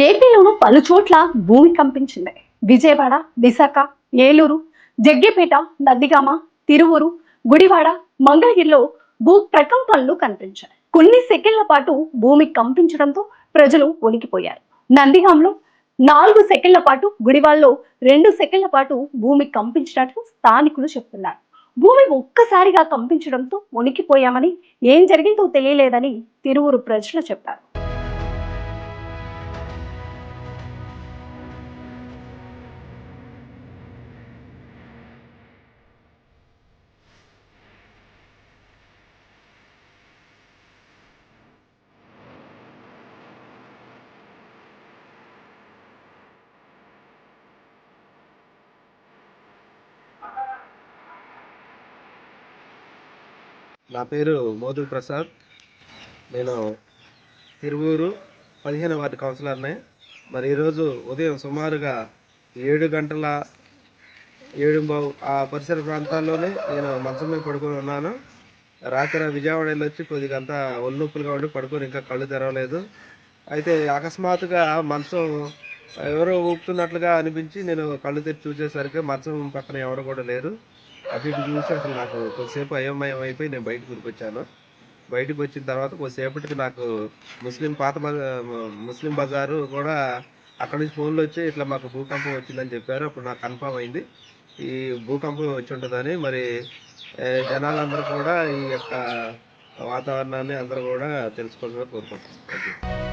ఏపీలోను పలు చోట్ల భూమి కంపించింది. విజయవాడ, విశాఖ, ఏలూరు, జగ్గేపేట, నందిగామ, తిరువూరు, గుడివాడ, మంగళగిరిలో భూ ప్రకంపనలు కనిపించాయి. కొన్ని సెకండ్ల పాటు భూమి కంపించడంతో ప్రజలు వణికిపోయారు. నందిగాంలో 4 సెకండ్ల పాటు, గుడివాడలో 2 సెకండ్ల పాటు భూమి కంపించినట్లు స్థానికులు చెప్తున్నారు. భూమి ఒక్కసారిగా కంపించడంతో వణికిపోయామని, ఏం జరిగిందో తెలియలేదని తిరువూరు ప్రజలు చెప్పారు. నా పేరు మోదు ప్రసాద్. నేను తిరువూరు 15వ వార్డు కౌన్సిలర్ని. మరి ఈరోజు ఉదయం సుమారుగా 7 గంటల 7:15 ఆ పరిసర ప్రాంతాల్లోనే నేను మంచం మీద పడుకొని ఉన్నాను. రాత్రి విజయవాడ వెళ్ళొచ్చి కొద్దిగా అంతా ఒళ్ళు నొప్పులుగా ఉండి పడుకొని ఇంకా కళ్ళు తెరవలేదు. అయితే అకస్మాత్తుగా మంచం ఎవరో ఊపుతున్నట్లుగా అనిపించి నేను కళ్ళు తెరిచి చూసేసరికి మంచం పక్కన ఎవరు కూడా లేరు. అటు ఇటు చూసి అసలు నాకు కొద్దిసేపు అయోమయం అయిపోయి నేను బయటకు ఉరికొచ్చాను. బయటకు వచ్చిన తర్వాత కొద్దిసేపటికి నాకు ముస్లిం బజారు కూడా అక్కడి నుంచి ఫోన్లు వచ్చి ఇట్లా మాకు భూకంపం వచ్చిందని చెప్పారు. అప్పుడు నాకు కన్ఫామ్ అయింది ఈ భూకంపం వచ్చి ఉంటుందని. మరి జనాలందరూ కూడా ఈ యొక్క వాతావరణాన్ని అందరూ కూడా తెలుసుకోవాలని కోరుకుంటున్నాను.